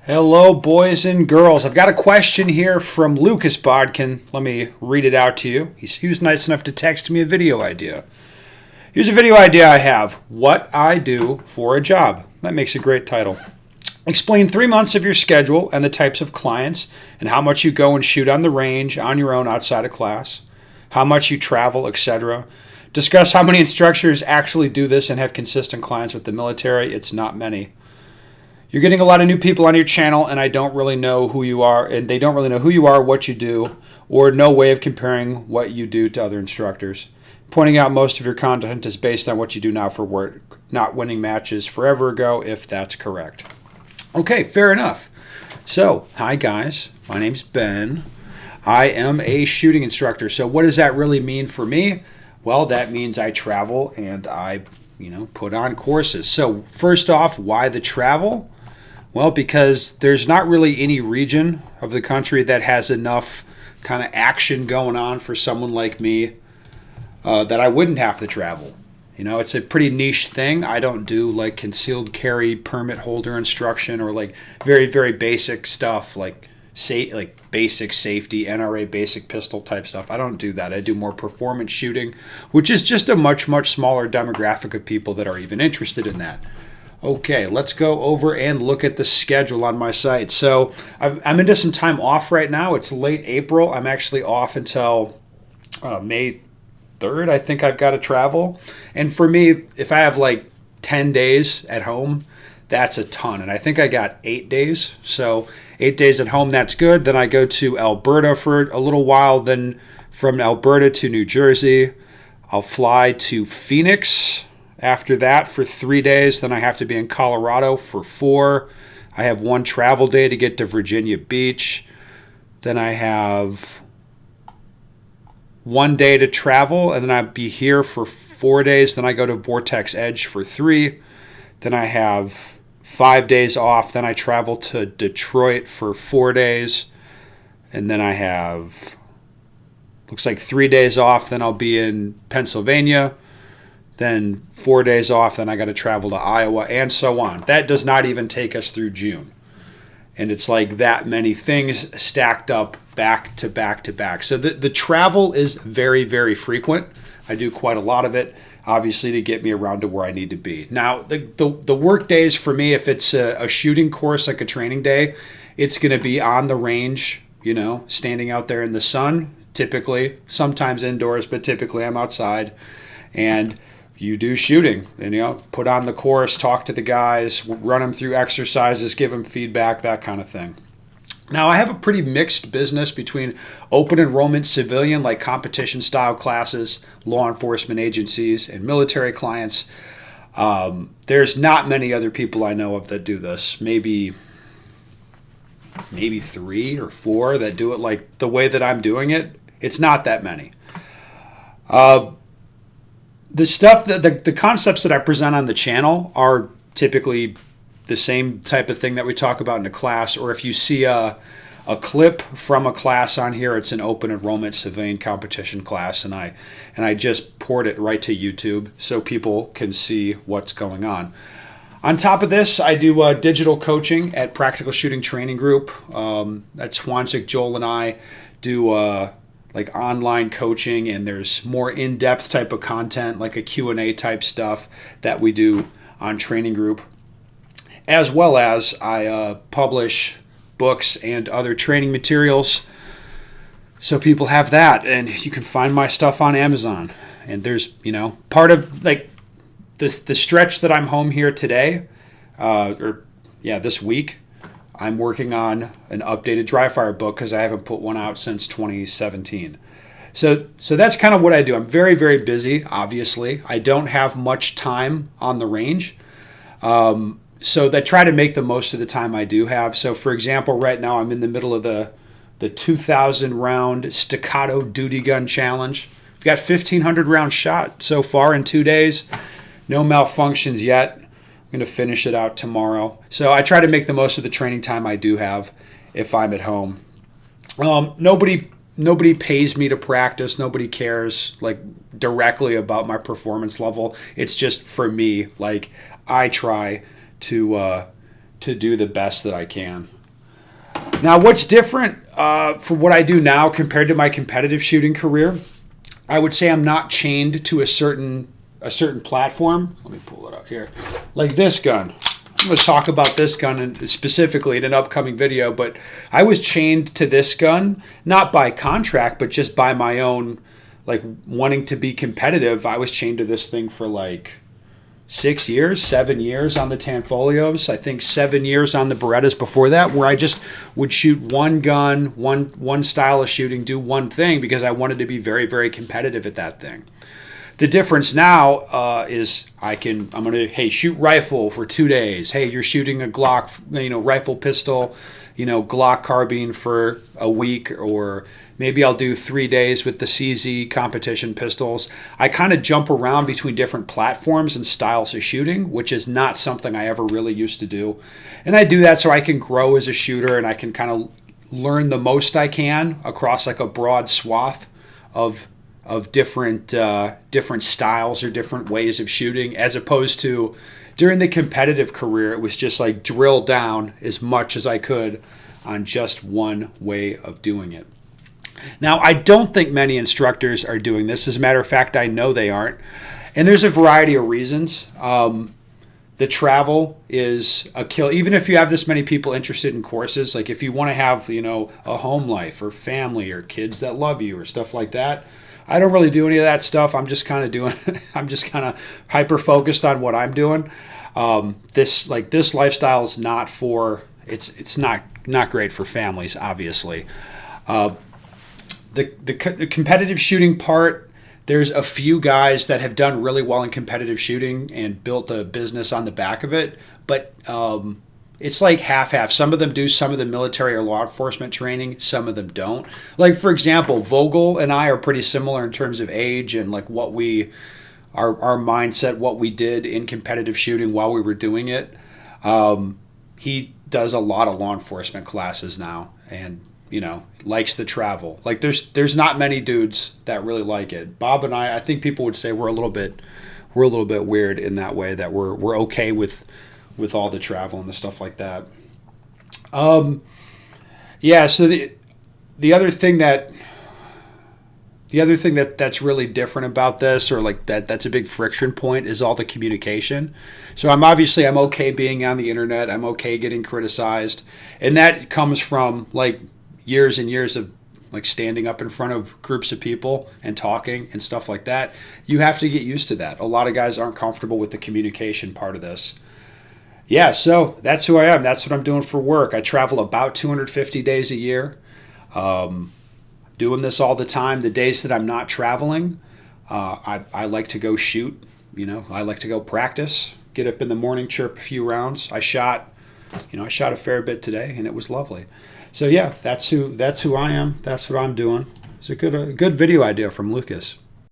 Hello, boys and girls. I've got a question here from Lucas Bodkin. Let me read it out to you. He was nice enough to text me a video idea. Here's a video idea I have. What I do for a job. That makes a great title. Explain 3 months of your schedule and the types of clients and how much you go and shoot on the range on your own outside of class, how much you travel, etc. Discuss how many instructors actually do this and have consistent clients with the military. It's not many. You're getting a lot of new people on your channel, and I don't really know who you are, and they don't really know who you are, what you do, or no way of comparing what you do to other instructors. Pointing out most of your content is based on what you do now for work, not winning matches forever ago, if that's correct. Okay, fair enough. So, hi guys, my name's Ben. I am a shooting instructor. So what does that really mean for me? Well, that means I travel and I, put on courses. So first off, why the travel? Well, because there's not really any region of the country that has enough kind of action going on for someone like me that I wouldn't have to travel. It's a pretty niche thing. I don't do like concealed carry permit holder instruction or like very, very basic stuff like basic safety, NRA basic pistol type stuff. I don't do that. I do more performance shooting, which is just a much, much smaller demographic of people that are even interested in that. Okay, let's go over and look at the schedule on my site. So I'm into some time off right now. It's late April. I'm actually off until May 3rd. I think I've got to travel. And for me, if I have like 10 days at home, that's a ton. And I think I got 8 days. So 8 days at home, that's good. Then I go to Alberta for a little while. Then from Alberta to New Jersey, I'll fly to Phoenix. After that for 3 days, then I have to be in Colorado for 4. I have 1 travel day to get to Virginia Beach. Then I have 1 day to travel, and then I'll be here for 4 days. Then I go to Vortex Edge for 3. Then I have 5 days off. Then I travel to Detroit for 4 days. And then I have, looks like 3 days off. Then I'll be in Pennsylvania. Then 4 days off, then I got to travel to Iowa, and so on. That does not even take us through June. And it's like that many things stacked up back to back to back. So the travel is very, very frequent. I do quite a lot of it, obviously, to get me around to where I need to be. Now, the work days for me, if it's a shooting course, like a training day, it's going to be on the range, standing out there in the sun, typically. Sometimes indoors, but typically I'm outside. And you do shooting and put on the course, talk to the guys, run them through exercises, give them feedback, that kind of thing. Now, I have a pretty mixed business between open enrollment civilian, like competition style classes, law enforcement agencies, and military clients. There's not many other people I know of that do this. Maybe 3 or 4 that do it like the way that I'm doing it. It's not that many. The stuff the concepts that I present on the channel are typically the same type of thing that we talk about in a class, or if you see a clip from a class on here, it's an open enrollment civilian competition class, and I just port it right to YouTube so people can see what's going on. On top of this, I do digital coaching at Practical Shooting Training Group. That's Swansik, Joel, and I do like online coaching, and there's more in-depth type of content, like a Q&A type stuff that we do on Training Group, as well as I publish books and other training materials, so people have that, and you can find my stuff on Amazon. And there's, part of like the stretch that I'm home here today, this week, I'm working on an updated dry fire book because I haven't put one out since 2017. So that's kind of what I do. I'm very, very busy, obviously. I don't have much time on the range. So I try to make the most of the time I do have. So for example, right now I'm in the middle of the 2,000 round staccato duty gun challenge. I've got 1,500 rounds shot so far in 2 days. No malfunctions yet. I'm going to finish it out tomorrow. So I try to make the most of the training time I do have if I'm at home. Nobody pays me to practice. Nobody cares like directly about my performance level. It's just for me. Like I try to to do the best that I can. Now, what's different for what I do now compared to my competitive shooting career, I would say I'm not chained to a certain platform. Let me pull it up here. Like this gun. I'm going to talk about this gun specifically in an upcoming video, but I was chained to this gun, not by contract, but just by my own, like, wanting to be competitive. I was chained to this thing for like 6 years, 7 years on the Tanfolios. I think 7 years on the Berettas before that, where I just would shoot one gun, one style of shooting, do one thing because I wanted to be very, very competitive at that thing. The difference now is I'm going to, hey, shoot rifle for 2 days. Hey, you're shooting a Glock, rifle, pistol, Glock carbine for a week, or maybe I'll do 3 days with the CZ competition pistols. I kind of jump around between different platforms and styles of shooting, which is not something I ever really used to do. And I do that so I can grow as a shooter and I can kind of learn the most I can across like a broad swath of different styles or different ways of shooting, as opposed to during the competitive career, it was just like drill down as much as I could on just one way of doing it. Now, I don't think many instructors are doing this. As a matter of fact, I know they aren't. And there's a variety of reasons. The travel is a kill. Even if you have this many people interested in courses, like if you want to have, a home life or family or kids that love you or stuff like that, I don't really do any of that stuff. I'm just kind of hyper focused on what I'm doing. This lifestyle is not for, it's not great for families, obviously. The competitive shooting part, there's a few guys that have done really well in competitive shooting and built a business on the back of it, but it's like half-half. Some of them do some of the military or law enforcement training. Some of them don't. Like, for example, Vogel and I are pretty similar in terms of age and like what our mindset, what we did in competitive shooting while we were doing it. He does a lot of law enforcement classes now and, likes the travel. Like there's not many dudes that really like it. Bob and I think people would say we're a little bit weird in that way, that we're okay with all the travel and the stuff like that. Yeah, so the other thing that's really different about this, or like that's a big friction point, is all the communication. So I'm okay being on the internet. I'm okay getting criticized. And that comes from like years and years of like standing up in front of groups of people and talking and stuff like that. You have to get used to that. A lot of guys aren't comfortable with the communication part of this. Yeah, so that's who I am. That's what I'm doing for work. I travel about 250 days a year. Doing this all the time. The days that I'm not traveling, I like to go shoot. I like to go practice, get up in the morning, chirp a few rounds. I shot a fair bit today, and it was lovely. So yeah, that's who I am. That's what I'm doing. It's a good video idea from Lucas.